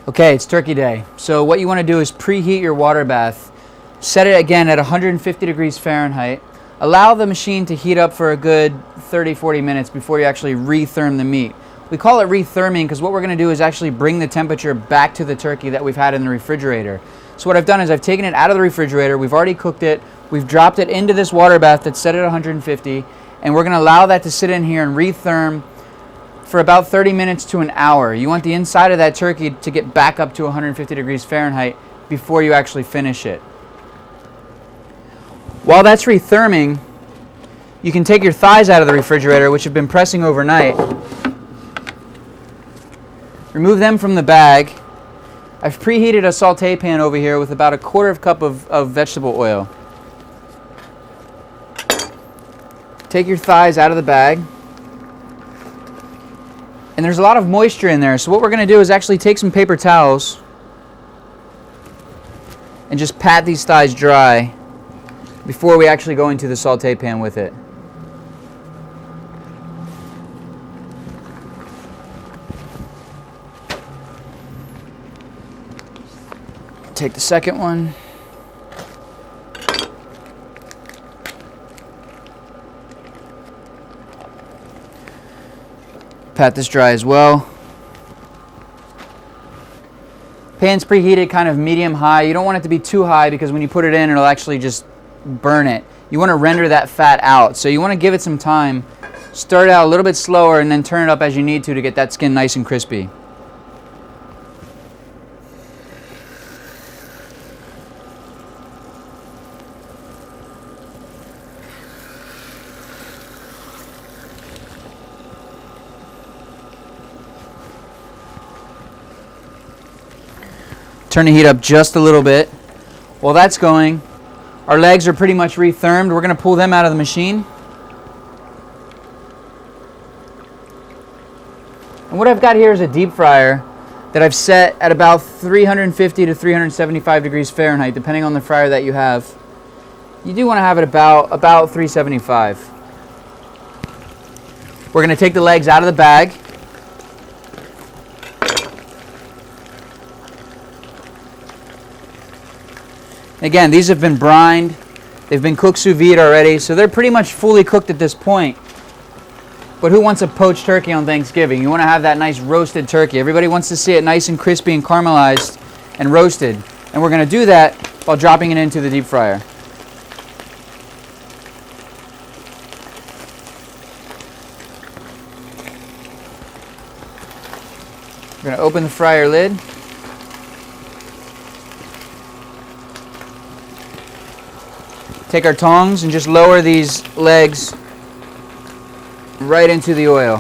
Okay, it's turkey day. So what you want to do is preheat your water bath. Set it again at 150 degrees Fahrenheit. Allow the machine to heat up for a good 30-40 minutes before you actually re-therm the meat. We call it re-therming because what we're going to do is actually bring the temperature back to the turkey that we've had in the refrigerator. So what I've done is I've taken it out of the refrigerator, we've already cooked it, we've dropped it into this water bath that's set at 150, and we're going to allow that to sit in here and re-therm for about 30 minutes to an hour. You want the inside of that turkey to get back up to 150 degrees Fahrenheit before you actually finish it. While that's re-therming, you can take your thighs out of the refrigerator, which have been pressing overnight. Remove them from the bag. I've preheated a sauté pan over here with about a quarter cup of vegetable oil. Take your thighs out of the bag. And there's a lot of moisture in there, so what we're going to do is actually take some paper towels and just pat these thighs dry before we actually go into the sauté pan with it. Take the second one. Pat this dry as well. Pan's preheated kind of medium-high. You don't want it to be too high because when you put it in, it'll actually just burn it. You want to render that fat out. So you want to give it some time. Start out a little bit slower and then turn it up as you need to get that skin nice and crispy. Turn the heat up just a little bit. While that's going, our legs are pretty much re-thermed. We're going to pull them out of the machine. And what I've got here is a deep fryer that I've set at about 350 to 375 degrees Fahrenheit, depending on the fryer that you have. You do want to have it about 375. We're going to take the legs out of the bag. Again, these have been brined. They've been cooked sous vide already, so they're pretty much fully cooked at this point. But who wants a poached turkey on Thanksgiving? You want to have that nice roasted turkey. Everybody wants to see it nice and crispy and caramelized and roasted. And we're going to do that while dropping it into the deep fryer. We're going to open the fryer lid. Take our tongs and just lower these legs right into the oil.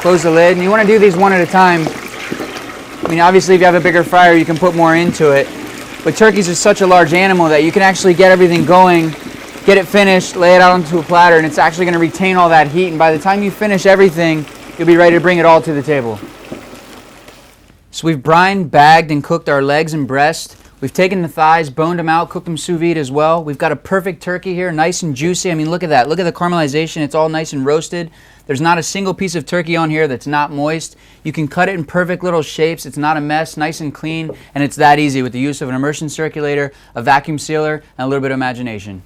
Close the lid, and you want to do these one at a time. I mean, obviously if you have a bigger fryer you can put more into it, but turkeys are such a large animal that you can actually get everything going, get it finished, lay it out onto a platter, and it's actually going to retain all that heat, and by the time you finish everything, you'll be ready to bring it all to the table. So we've brined, bagged, and cooked our legs and breast. We've taken the thighs, boned them out, cooked them sous vide as well. We've got a perfect turkey here, nice and juicy. I mean, look at that. Look at the caramelization. It's all nice and roasted. There's not a single piece of turkey on here that's not moist. You can cut it in perfect little shapes. It's not a mess, nice and clean, and it's that easy with the use of an immersion circulator, a vacuum sealer, and a little bit of imagination.